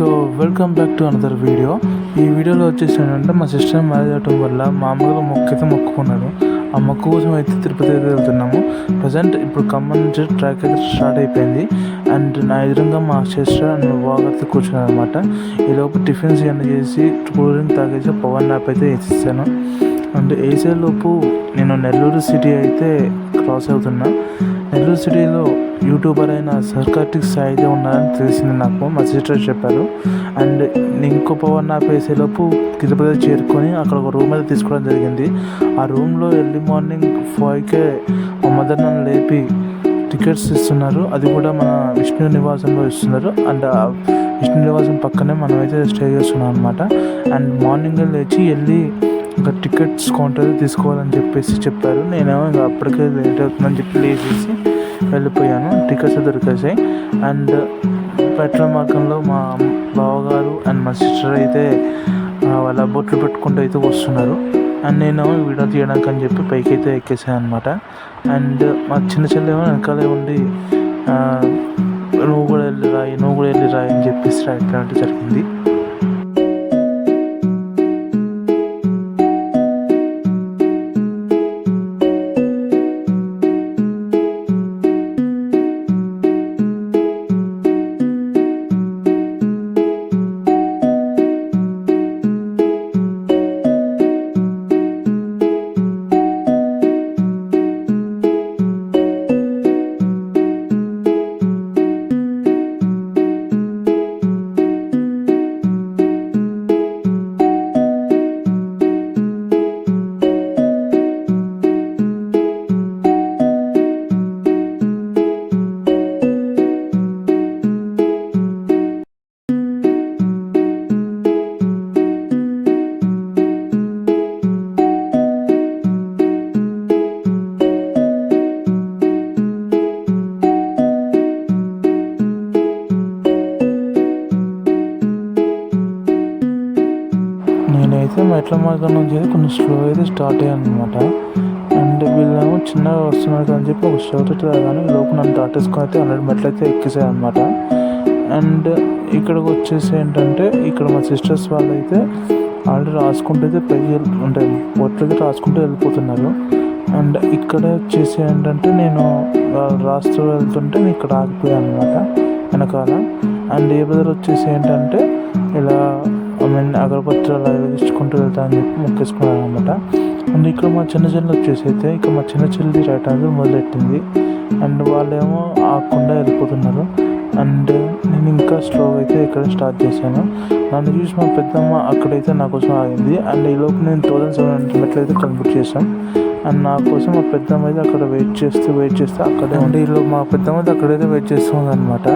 So welcome back to another video. ఈ వీడియోలో వచ్చేసానంటే మా సిస్టర్ మ్యారేజ్ అవటం వల్ల మామూలుగా మొక్కైతే మొక్కుకున్నారు. ఆ మొక్కు కోసం అయితే తిరుపతి అయితే వెళ్తున్నాము. ప్రజెంట్ ఇప్పుడు ఖమ్మం నుంచి ట్రాక్ అయితే స్టార్ట్ అయిపోయింది. అండ్ నా ఎదురుగా మా సిస్టర్ అండ్ మా బాగా కూర్చున్నారు అనమాట. ఈలోపు టిఫిన్స్ ఇవన్నీ చేసి కూల్ డ్రింక్ తాగేసి పవర్ నాప్ అయితే వేసేసాను. అండ్ వేసేలోపు నేను నెల్లూరు సిటీ అయితే క్రాస్ అవుతున్నా. నెల్లూరు సిటీలో యూట్యూబర్ అయిన సర్కాటిక్ సాయి అయితే ఉన్నారని తెలిసింది నాకు, మా సిస్టర్ చెప్పారు. అండ్ ఇంకో పవర్ నాప్ వేసేలోపు తిరుపతి చేరుకొని అక్కడ ఒక రూమ్ అయితే తీసుకోవడం జరిగింది. ఆ రూమ్లో ఎర్లీ మార్నింగ్ 5కే మా మదర్ నన్ను లేపి టికెట్స్ ఇస్తున్నారు. అది కూడా మన విష్ణు నివాసంలో ఇస్తున్నారు. అండ్ విష్ణు నివాసం పక్కనే మనం అయితే స్టే చేస్తున్నాం అనమాట. అండ్ మార్నింగ్ లేచి వెళ్ళి ఇంకా టికెట్స్ కౌంటర్ తీసుకోవాలని చెప్పారు. నేనేమో ఇంకా అప్పటికే లేట్ అవుతుందని చెప్పి లేచేసి వెళ్ళిపోయాను. టికెట్స్ దొరికేసాయి. అండ్ పెట్రోల్ మార్గంలో మా బావగారు అండ్ మా సిస్టర్ అయితే వాళ్ళ బొట్లు పెట్టుకుంటూ అయితే వస్తున్నారు. అండ్ నేను వీడియో తీయడానికి అని చెప్పి పైకి అయితే ఎక్కేసాను అనమాట. అండ్ మా చిన్న చెల్లెమో వెనకాలే ఉండి నువ్వు కూడా వెళ్ళిరాయి అని చెప్పేసి రాయటం జరిగింది. నేనైతే మెట్ల మార్గం నుంచి అయితే కొంచెం స్లో అయితే స్టార్ట్ అయ్యాను అనమాట. అండ్ వీళ్ళేమో చిన్నగా వస్తున్నారు అని చెప్పి ఒక షార్ట్ అయితే కానీ లోపు నన్ను దాటేసుకొని అయితే 100 మెట్లు అయితే ఎక్కేసాయి అనమాట. అండ్ ఇక్కడికి వచ్చేసి ఏంటంటే ఇక్కడ మా సిస్టర్స్ వాళ్ళు అయితే ఆల్రెడీ రాసుకుంటూ అయితే పైకి అంటే బొట్లకి రాసుకుంటూ వెళ్ళిపోతున్నారు. అండ్ ఇక్కడ వచ్చేసి ఏంటంటే నేను రాస్తూ వెళ్తుంటే నేను ఇక్కడ ఆగిపోయాను అనమాట వెనకాల. అండ్ ఏ బ్రదర్ వచ్చేసి ఏంటంటే ఇలా అగరబత్తులు అలా వెలిగించుకుంటూ వెళ్తానని చెప్పి మొక్కేసుకున్నాను అనమాట. అండ్ ఇక్కడ మా చిన్న చెల్లి వచ్చేసి అయితే ఇక్కడ మా చిన్న చెల్లి రైట్ హ్యాండ్ మొదలెట్టింది. అండ్ వాళ్ళేమో ఆగకుండా వెళ్ళిపోతున్నారు. అండ్ నేను ఇంకా స్లోగా అయితే ఇక్కడ స్టార్ట్ చేశాను. నన్ను చూసి మా పెద్దమ్మ అక్కడైతే నా కోసం ఆగింది. అండ్ ఈలోపు నేను 1700 మెట్లు అయితే కంప్లీట్ చేశాను. అండ్ నా కోసం మా పెద్దమ్మ అయితే అక్కడ వెయిట్ చేస్తే అక్కడే ఉండి ఈలోపు మా పెద్దమ్మ అయితే అక్కడైతే వెయిట్ చేస్తుంది అనమాట.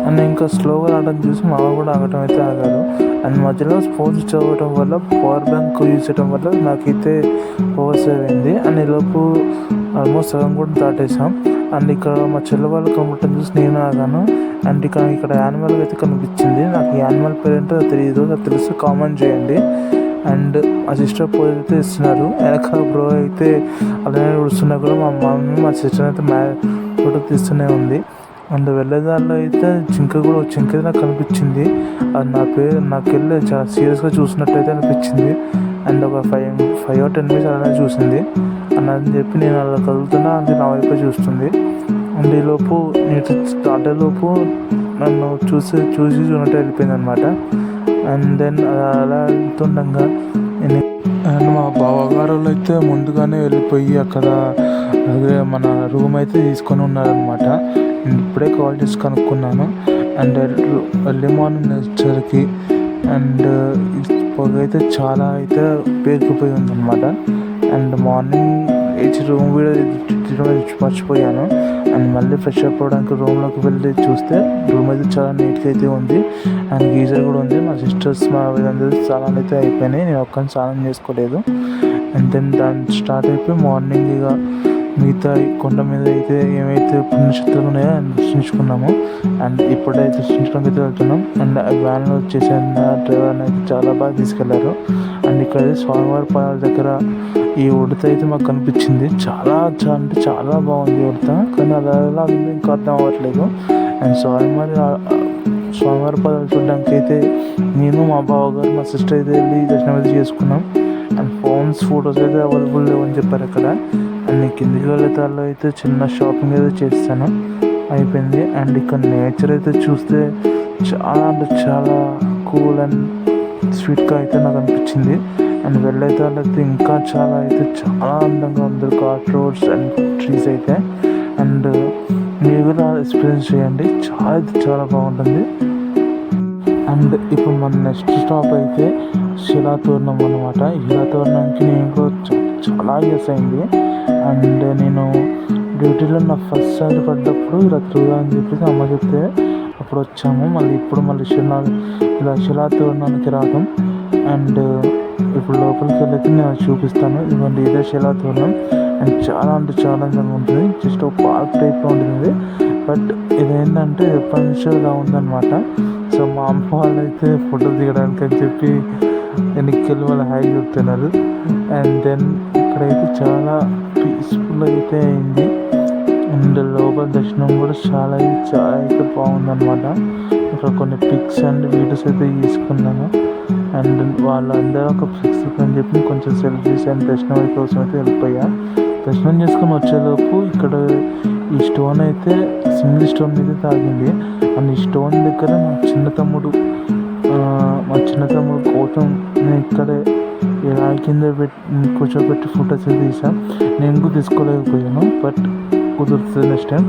అండ్ ఇంకా స్లోగా రావడం చూసి మా వారు కూడా ఆగటం అయితే ఆగారు. అండ్ మధ్యలో ఫోన్స్ చదవటం వల్ల పవర్ బ్యాంక్ యూజ్ చేయడం వల్ల నాకైతే పవర్ సేవ్ అయింది. అండ్ ఈలోపు ఆల్మోస్ట్ సగం కూడా దాటేసాం. అండ్ ఇక్కడ మా చెల్లె వాళ్ళు కనబడటం చూసి నేను ఆగాను. అండ్ ఇక్కడ యానిమల్ అయితే కనిపించింది. నాకు ఈ యానిమల్ పేరు ఏంటో తెలియదు, అది తెలిసి కామెంట్ చేయండి. అండ్ మా సిస్టర్ పోజ్ అయితే ఇస్తున్నారు. వెనక బ్రో అయితే అలానే ఉడుస్తున్నా కూడా మా మమ్మీ మా సిస్టర్ అయితే ఫోటో తీస్తూనే ఉంది. అండ్ వెళ్ళేదారిలో అయితే జింక నాకు కనిపించింది. అది నాకెళ్ళి చాలా సీరియస్గా చూసినట్టయితే అనిపించింది. అండ్ ఒక 5 or 10 minutes అలానే చూసింది. అని చెప్పి నేను అలా కదులుతున్నా, అది నా వైపే చూస్తుంది. అండ్ ఈలోపు నేను స్టార్ట్ అయ్యేలోపు నన్ను చూసినట్టు వెళ్ళిపోయింది అనమాట. అండ్ దెన్ అలా వెళ్తుండగా అండ్ మా బావగారు అయితే ముందుగానే వెళ్ళిపోయి అక్కడ అదే మన రూమ్ అయితే తీసుకొని ఉన్నారనమాట. నేను ఇప్పుడే కాల్ చేసి కనుక్కున్నాను. అండ్ ఎర్లీ మార్నింగ్ వచ్చేసరికి అండ్ పొగ అయితే చాలా అయితే పేరుకుపోయి ఉందన్నమాట. అండ్ మార్నింగ్ రూమ్ వీడియో మర్చిపోయాను. అండ్ మళ్ళీ ఫ్రెష్ అప్ అవ్వడానికి రూమ్లోకి వెళ్ళి చూస్తే రూమ్ అయితే చాలా నీట్గా అయితే ఉంది. అండ్ గీజర్ కూడా ఉంది. మా సిస్టర్స్ మా వీళ్ళందరూ స్నానాలు అయితే అయిపోయినాయి. నేను ఒక్కరిని స్నానం చేసుకోలేదు. అండ్ దెన్ దాన్ని స్టార్ట్ అయిపోయి మార్నింగ్ ఇక మిగతా కొండ మీద అయితే ఏమైతే పుణ్యక్షేత్రాలు ఉన్నాయో అని దర్శించుకున్నాము. అండ్ ఇప్పుడైతే దర్శించడానికి అయితే వెళ్తున్నాం. అండ్ వ్యాన్లో వచ్చేసి డ్రైవర్ని అయితే చాలా బాగా తీసుకెళ్లారు. అండ్ ఇక్కడ స్వామివారి పాదాల దగ్గర ఈ ఉడత అయితే మాకు కనిపించింది. చాలా అంటే చాలా బాగుంది ఉడత. కానీ అలా ఎలా ఉంది ఇంకా అర్థం అవ్వట్లేదు. అండ్ స్వామివారి స్వామివారి పాదాలు చూడడానికి అయితే నేను మా బావగారు మా సిస్టర్ అయితే వెళ్ళి దర్శనం అయితే చేసుకున్నాం. అండ్ ఫొటోస్ అయితే అవైలబుల్ లేవని చెప్పారు అక్కడ. అండ్ కిందికి వెళ్ళే దారిలో అయితే చిన్న షాపింగ్ అయితే చేస్తాను, అయిపోయింది. అండ్ ఇక్కడ నేచర్ అయితే చూస్తే చాలా అంటే చాలా కూల్ అండ్ స్వీట్గా అయితే నాకు అనిపించింది. అండ్ వెళ్ళే దారిలో అయితే ఇంకా చాలా అందంగా ఉంది, ఘాట్ రోడ్స్ అండ్ ట్రీస్ అయితే. అండ్ మీరు కూడా ఎక్స్పీరియన్స్ చేయండి, చాలా బాగుంటుంది. అండ్ ఇప్పుడు మన నెక్స్ట్ స్టాప్ అయితే శిలాతోరణం అనమాట. శిలాతోరణంకి నేను కూడా చాలా ఇయర్స్ అయింది. అండ్ నేను డ్యూటీలో నా ఫస్ట్ సాలరీ పడ్డప్పుడు ఇలా తిరుగుదా అని చెప్పేసి అమ్మ చెప్తే అప్పుడు వచ్చాము. ఇప్పుడు ఇలా శిలాతోరణానికి రావడం. అండ్ ఇప్పుడు లోపలికి వెళ్ళైతే నేను చూపిస్తాను. ఇదిగోండి ఇదే శిలాతోరణం. అండ్ చాలా అంటే చాలా అందంగా ఉంటుంది. జస్ట్ ఒక పార్క్ టైప్లో ఉంటుంది. బట్ ఇదేంటంటే ఎప్పటి నుంచో ఇలా ఉందన్నమాట. సో మా అమ్మ వాళ్ళు అయితే ఫోటో దిగడానికి అని చెప్పి వెనక్కి వాళ్ళు హాయ్ చెప్తున్నారు. అండ్ దెన్ ఇక్కడైతే చాలా పీస్ఫుల్ అయితే అయింది. అండ్ లోపల దర్శనం కూడా చాలా అయితే బాగుందన్నమాట. ఇక్కడ కొన్ని పిక్స్ అండ్ వీడియోస్ అయితే తీసుకున్నాను. అండ్ వాళ్ళందరూ ఒక పిక్స్ అని చెప్పి కొంచెం సెల్ఫీస్ అండ్ దర్శనం కోసం అయితే వెళ్ళిపోయా. దర్శనం చేసుకొని వచ్చేలోపు ఇక్కడ ఈ స్టోన్ అయితే సింగిల్ స్టోన్ మీద తాగింది. అండ్ ఈ స్టోన్ దగ్గర మా చిన్న తమ్ముడు కోసం నేను ఇక్కడే రాయి కింద కూర్చోబెట్టి ఫొటోస్ తీసాం. నేను కూడా తీసుకోలేకపోయాను, బట్ కుదురుతుంది నెక్స్ట్ టైం.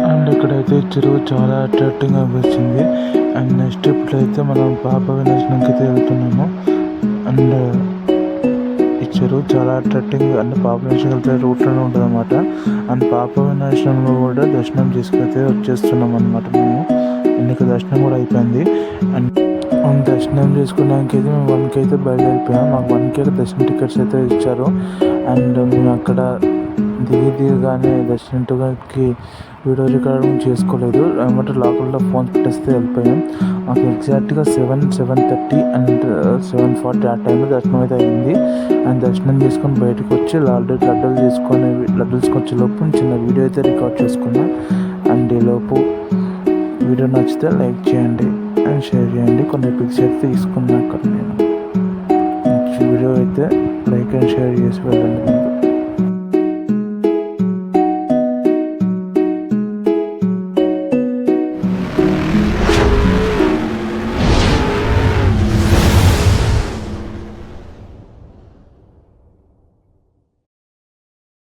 అండ్ ఇక్కడైతే చెరువు చాలా అట్రాక్టివ్గా అనిపించింది. అండ్ నెక్స్ట్ ఇప్పుడైతే మనం పాప వినాశనంకి అయితే వెళ్తున్నాము. అండ్ ఈ చెరువు చాలా అట్రాక్టివ్గా అంటే పాప వినాశనం వెళ్తే రూట్లోనే ఉంటుంది అనమాట. అండ్ పాప వినాశనంలో కూడా దర్శనం చేసుకైతే వచ్చేస్తున్నాం అనమాట మేము. ఇందుకు దర్శనం కూడా అయిపోయింది. అండ్ దర్శనం చేసుకోవడానికి అయితే మేము 1K అయితే బయలుదేరిపోయాం. మాకు 1K దర్శనం టికెట్స్ అయితే ఇచ్చారు. అండ్ మేము అక్కడ దిగగానే దర్శనం టికెట్కి వీడియో రికార్డింగ్ చేసుకోలేదు, ఏమంటే లోకల్లో ఫోన్ పెట్టేస్తే వెళ్ళిపోయాం. మాకు ఎగ్జాక్ట్గా 7:30 అండ్ 7:40 ఆ టైంలో దర్శనం అయితే అయింది. అండ్ దర్శనం చేసుకొని బయటకు వచ్చి లడ్డూలు తీసుకొచ్చే లోపు చిన్న వీడియో అయితే రికార్డ్ చేసుకున్నాం. అండ్ ఈలోపు వీడియో నచ్చితే లైక్ చేయండి అండ్ షేర్ చేయండి. కొన్ని పిక్స్ అయితే తీసుకున్నాను అక్కడ నేను. వీడియో అయితే లైక్ అండ్ షేర్ చేసి వెళ్ళండి.